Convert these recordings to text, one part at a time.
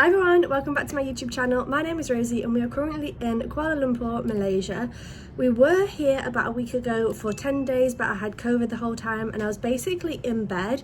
Hi everyone, welcome back to my YouTube channel. My name is Rosie and we are currently in Kuala Lumpur, Malaysia. We were here about a week ago for 10 days, but I had COVID the whole time and I was basically in bed.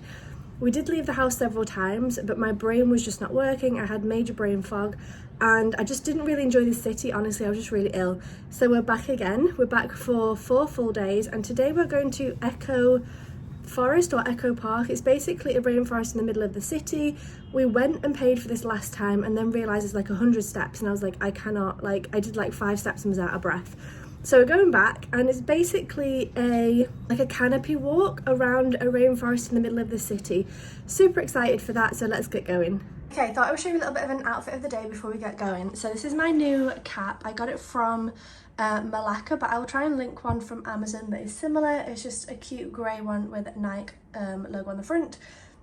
We did leave the house several times, but my brain was just not working. I had major brain fog and I just didn't really enjoy the city. Honestly, I was just really ill. So we're back again. We're back for 4 full days and today we're going to Eco-Forest or Eco Park. It's basically a rainforest in the middle of the city. We went and paid for this last time and then realised it's like 100 steps and I was like, I cannot, like I did like 5 steps and was out of breath. So we're going back and it's basically a canopy walk around a rainforest in the middle of the city. Super excited for that, so let's get going. Okay, thought I would show you a little bit of an outfit of the day before we get going. So this is my new cap. I got it from Malacca, but I will try and link one from Amazon that is similar. It's just a cute grey one with a Nike logo on the front.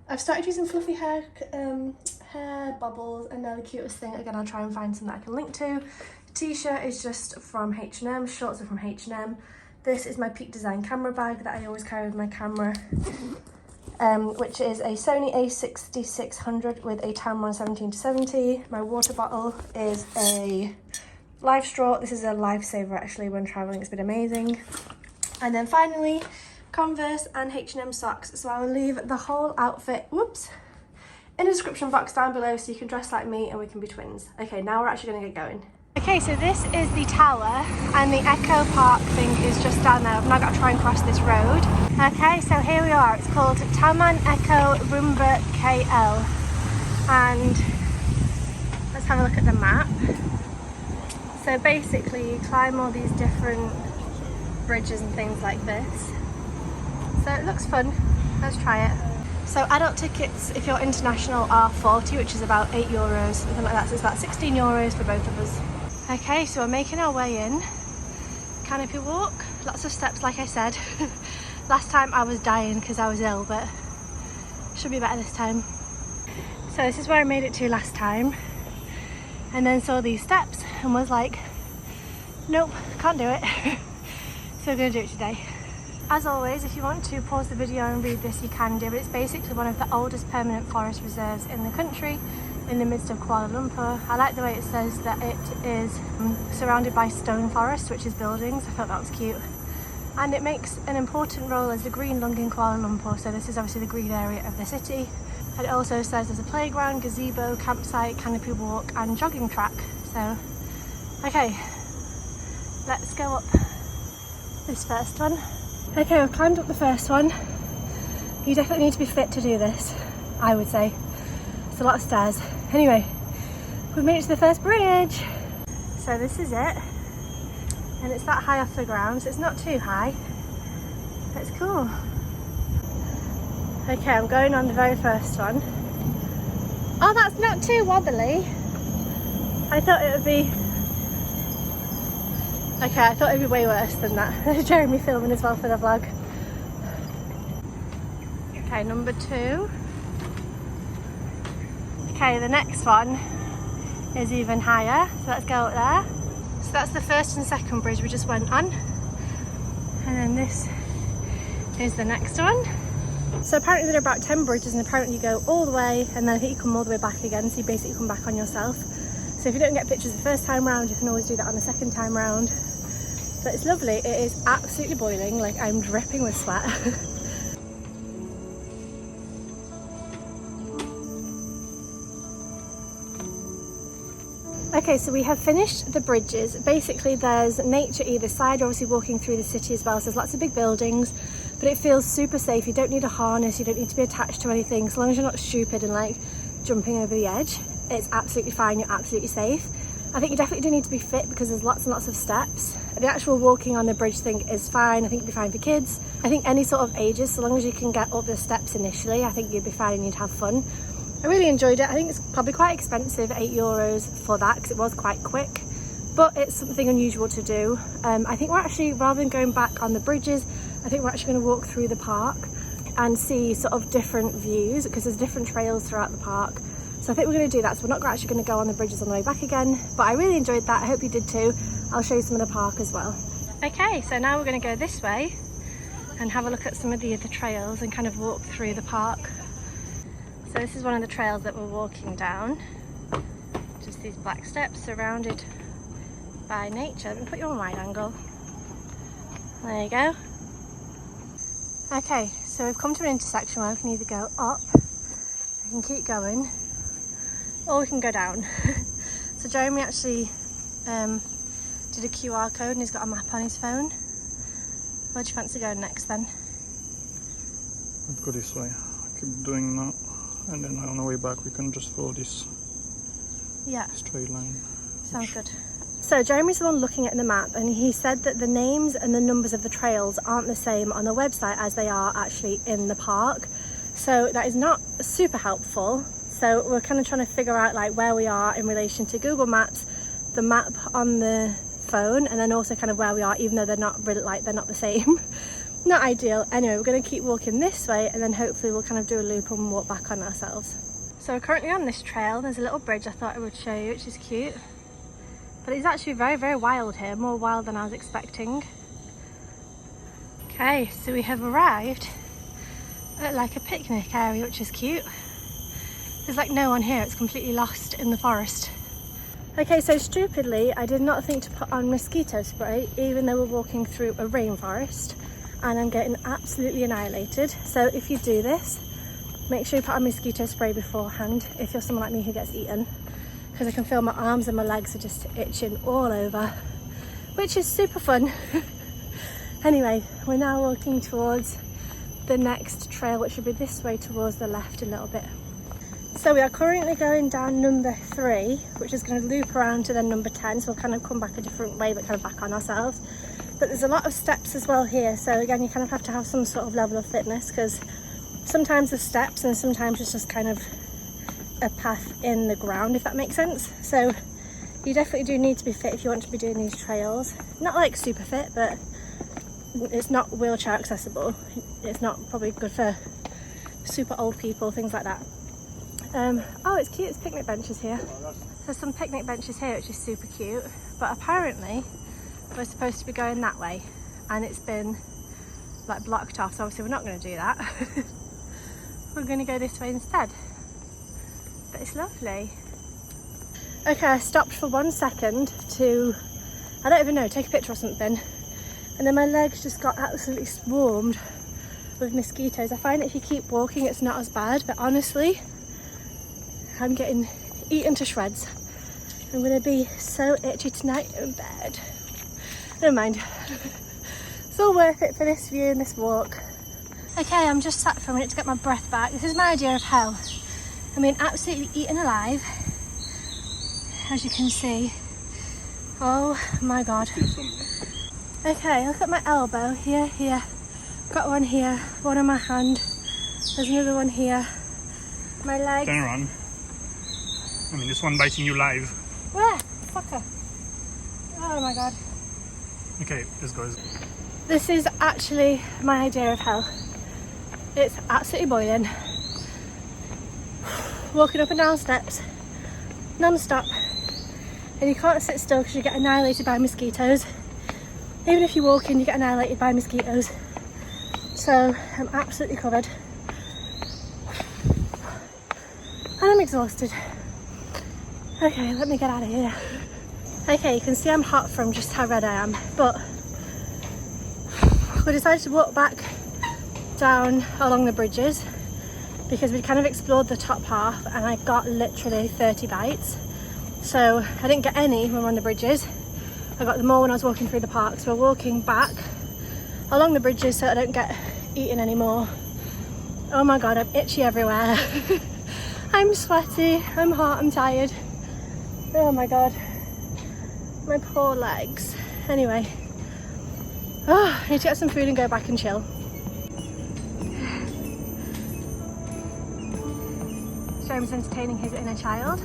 I've started using fluffy hair bubbles, and they're the cutest thing. Again, I'll try and find some that I can link to. T-shirt is just from H&M, shorts are from H&M. This is my Peak Design camera bag that I always carry with my camera, which is a Sony a6600 with a Tamron 17-70. My water bottle is a Life straw. This is a lifesaver actually when traveling. It's been amazing. And then finally, Converse and H&M socks. So I will leave the whole outfit, whoops, in the description box down below so you can dress like me and we can be twins. Okay, now we're actually going to get going. Okay, so this is the tower and the Eco Park thing is just down there. I've now got to try and cross this road. Okay, so here we are. It's called Taman Eko-Rimba KL. And let's have a look at the map. So basically you climb all these different bridges and things like this. So it looks fun. Let's try it. So adult tickets, if you're international, are 40, which is about €8, something like that. So it's about €16 for both of us. Okay, so we're making our way in. Canopy walk, lots of steps like I said. Last time I was dying because I was ill, but should be better this time. So this is where I made it to last time. And then saw these steps and was like, nope, can't do it. So we're going to do it today. As always, if you want to pause the video and read this, you can do, but it's basically one of the oldest permanent forest reserves in the country, in the midst of Kuala Lumpur. I like the way it says that it is surrounded by stone forest, which is buildings. I thought that was cute. And it makes an important role as the green lung in Kuala Lumpur, so this is obviously the green area of the city. And it also says there's a playground, gazebo, campsite, canopy walk and jogging track. So, okay, let's go up this first one. Okay, we've climbed up the first one. You definitely need to be fit to do this, I would say. It's a lot of stairs. Anyway, we've made it to the first bridge. So this is it. And it's that high off the ground, so it's not too high. But it's cool. Okay, I'm going on the very first one. Oh, that's not too wobbly. I thought it would be... Okay, I thought it would be way worse than that. There's Jeremy filming as well for the vlog. Okay, number 2. Okay, the next one is even higher, so let's go up there. So that's the first and second bridge we just went on. And then this is the next one. So apparently there are about 10 bridges and apparently you go all the way and then I think you come all the way back again, so you basically come back on yourself. So if you don't get pictures the first time round, you can always do that on the second time round. But it's lovely. It is absolutely boiling, like I'm dripping with sweat. Okay, so we have finished the bridges. Basically there's nature either side, obviously walking through the city as well, so there's lots of big buildings, but it feels super safe. You don't need a harness, you don't need to be attached to anything, as long as you're not stupid and like jumping over the edge. It's absolutely fine, you're absolutely safe. I think you definitely do need to be fit because there's lots and lots of steps. The actual walking on the bridge thing is fine. I think it'd be fine for kids. I think any sort of ages, so long as you can get up the steps initially, I think you'd be fine and you'd have fun. I really enjoyed it. I think it's probably quite expensive, €8 for that, because it was quite quick, but it's something unusual to do. I think we're actually, rather than going back on the bridges, I think we're actually going to walk through the park and see sort of different views, because there's different trails throughout the park. So I think we're going to do that. So we're not actually going to go on the bridges on the way back again, but I really enjoyed that. I hope you did too. I'll show you some of the park as well. Okay, so now we're going to go this way and have a look at some of the other trails and kind of walk through the park. So this is one of the trails that we're walking down. Just these black steps surrounded by nature. Let me put you on wide angle. There you go. Okay, so we've come to an intersection where we can either go up, we can keep going, or we can go down. So Jeremy actually did a QR code and he's got a map on his phone. Where do you fancy going next then? Let's go this way. Keep doing that, and then on the way back we can just follow this straight line. Sounds good. So Jeremy's the one looking at the map, and he said that the names and the numbers of the trails aren't the same on the website as they are actually in the park. So that is not super helpful. So we're kind of trying to figure out like where we are in relation to Google Maps, the map on the phone, and then also kind of where we are, even though they're not really they're not the same. Not ideal. Anyway, we're going to keep walking this way, and then hopefully we'll kind of do a loop and walk back on ourselves. So we're currently on this trail. There's a little bridge I thought I would show you, which is cute. But it's actually very, very wild here, more wild than I was expecting. Okay, so we have arrived at like a picnic area, which is cute. There's like no one here, it's completely lost in the forest. Okay, so stupidly, I did not think to put on mosquito spray, even though we're walking through a rainforest, and I'm getting absolutely annihilated. So if you do this, make sure you put on mosquito spray beforehand if you're someone like me who gets eaten, because I can feel my arms and my legs are just itching all over, which is super fun. Anyway, we're now walking towards the next trail, which should be this way towards the left a little bit. So we are currently going down number 3, which is going to loop around to then number 10, so we'll kind of come back a different way but kind of back on ourselves. But there's a lot of steps as well here, so again you kind of have to have some sort of level of fitness, because sometimes there's steps and sometimes it's just kind of a path in the ground, if that makes sense. So you definitely do need to be fit if you want to be doing these trails. Not like super fit, but it's not wheelchair accessible. It's not probably good for super old people, things like that. Oh, it's cute, it's picnic benches here. There's some picnic benches here, which is super cute, but apparently we're supposed to be going that way and it's been like blocked off, so obviously we're not going to do that. We're going to go this way instead. But it's lovely. Okay, I stopped for 1 second to, I don't even know, take a picture or something, and then my legs just got absolutely swarmed with mosquitoes. I find that if you keep walking it's not as bad, but honestly I'm getting eaten to shreds. I'm going to be so itchy tonight in bed. Never mind. It's all worth it for this view and this walk. Okay, I'm just sat for a minute to get my breath back. This is my idea of hell. I mean, absolutely eaten alive, as you can see. Oh my god. Okay, look at my elbow. Here. Got one here, one on my hand. There's another one here. My legs. Turn around. I mean, this one biting you live. Where? Fucker. Oh my god. Okay, this goes. This is actually my idea of hell. It's absolutely boiling. Walking up and down steps, non-stop, and you can't sit still because you get annihilated by mosquitoes. Even if you walk in, you get annihilated by mosquitoes. So I'm absolutely covered and I'm exhausted. Okay, let me get out of here. Okay, you can see I'm hot from just how red I am, but we decided to walk back down along the bridges because we kind of explored the top half and I got literally 30 bites. So I didn't get any when we were on the bridges. I got them all when I was walking through the park. So we're walking back along the bridges so I don't get eaten anymore. Oh my god, I'm itchy everywhere. I'm sweaty, I'm hot, I'm tired. Oh my god, my poor legs. Anyway, I need to get some food and go back and chill. Jeremy's entertaining his inner child.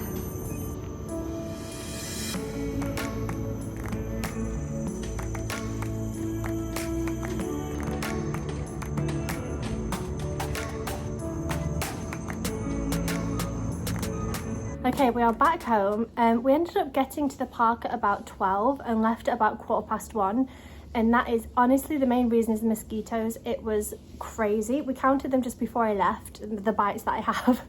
Okay, we are back home. We ended up getting to the park at about 12 and left at about 1:15 and that is honestly the main reason is the mosquitoes. It was crazy. We counted them just before I left, the bites that I have,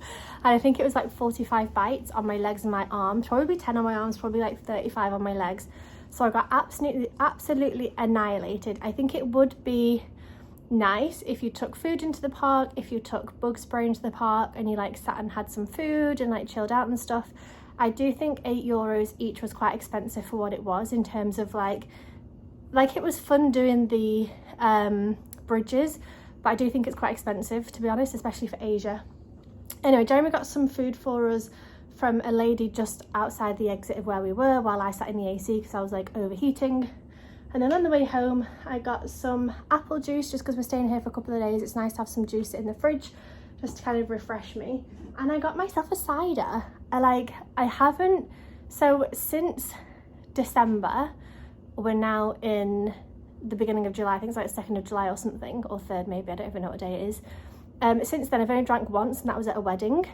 and I think it was like 45 bites on my legs and my arms, probably 10 on my arms, probably like 35 on my legs. So I got absolutely annihilated. I think it would be nice if you took food into the park, if you took bug spray into the park and you like sat and had some food and like chilled out and stuff. I do think €8 each was quite expensive for what it was, in terms of like it was fun doing the bridges, but I do think it's quite expensive, to be honest, especially for Asia. Anyway, Jeremy got some food for us from a lady just outside the exit of where we were while I sat in the AC because I was like overheating. And then on the way home I got some apple juice, just because we're staying here for a couple of days. It's nice to have some juice in the fridge just to kind of refresh me. And I got myself a cider. I haven't, so since December, we're now in the beginning of July, I think it's like 2nd of July or something, or 3rd maybe, I don't even know what day it is. Since then I've only drank once, and that was at a wedding.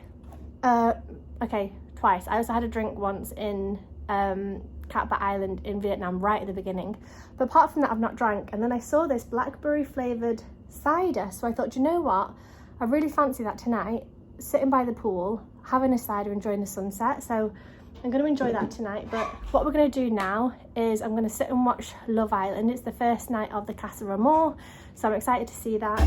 Okay, twice. I also had a drink once in Cat Ba Island in Vietnam right at the beginning, but apart from that I've not drank. And then I saw this blackberry flavoured cider, so I thought, you know what, I really fancy that tonight, sitting by the pool, having a cider, enjoying the sunset. So I'm going to enjoy that tonight. But what we're going to do now is I'm going to sit and watch Love Island. It's the first night of the Casa Amor, so I'm excited to see that.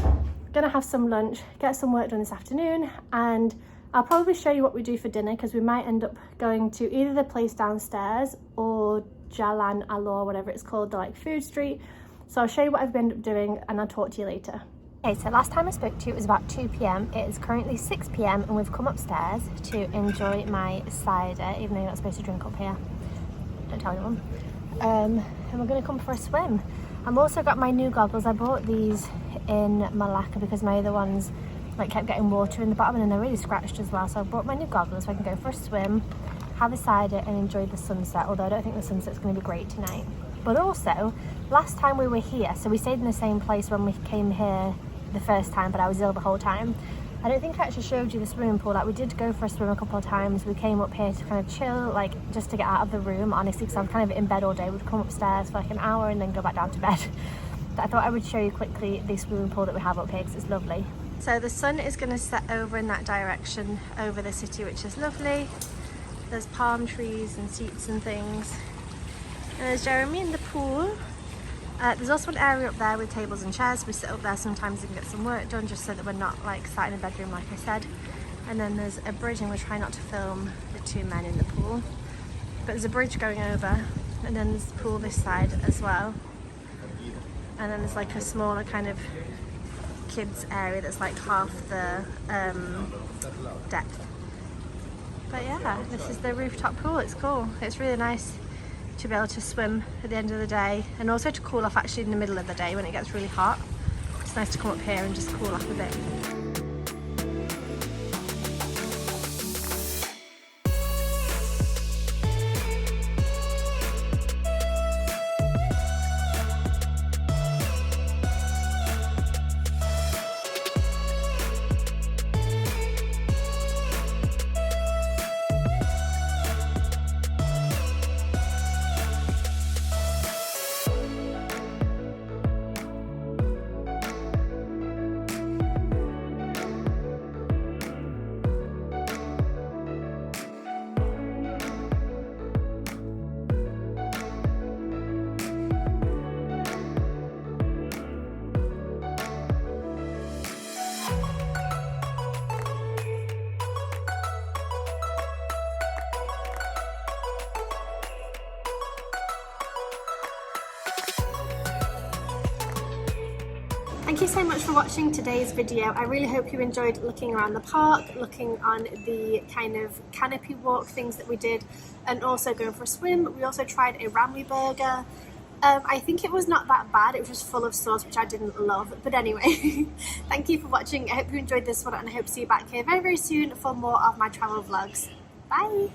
Going to have some lunch, get some work done this afternoon, and I'll probably show you what we do for dinner, because we might end up going to either the place downstairs or Jalan Alor, whatever it's called, the like food street. So I'll show you what I've been doing and I'll talk to you later. Okay, so last time I spoke to you it was about 2 p.m. It is currently 6 p.m. and we've come upstairs to enjoy my cider, even though you're not supposed to drink up here. Don't tell anyone. And we're going to come for a swim. I've also got my new goggles. I bought these in Malacca because my other ones like kept getting water in the bottom and they're really scratched as well. So I bought my new goggles so I can go for a swim, have a cider and enjoy the sunset, although I don't think the sunset's going to be great tonight. But also, last time we were here, so we stayed in the same place when we came here the first time, but I was ill the whole time. I don't think I actually showed you the swimming pool. Like, we did go for a swim a couple of times. We came up here to kind of chill, like just to get out of the room, honestly, because I was kind of in bed all day. We'd come upstairs for like an hour and then go back down to bed. But I thought I would show you quickly the swimming pool that we have up here because it's lovely. So the sun is going to set over in that direction over the city, which is lovely. There's palm trees and seats and things. And there's Jeremy in the pool. There's also an area up there with tables and chairs. We sit up there sometimes and get some work done, just so that we're not like sat in a bedroom like I said. And then there's a bridge, and we're trying not to film the two men in the pool. But there's a bridge going over, and then there's the pool this side as well. And then there's like a smaller kind of kids area that's like half the depth. But yeah, this is the rooftop pool. It's cool. It's really nice to be able to swim at the end of the day, and also to cool off actually in the middle of the day when it gets really hot. It's nice to come up here and just cool off a bit. Thank you so much for watching today's video. I really hope you enjoyed looking around the park, looking on the kind of canopy walk things that we did, and also going for a swim. We also tried a ramly burger. I think it was not that bad. It was just full of sauce, which I didn't love. But anyway, thank you for watching. I hope you enjoyed this one, and I hope to see you back here very, very soon for more of my travel vlogs. Bye!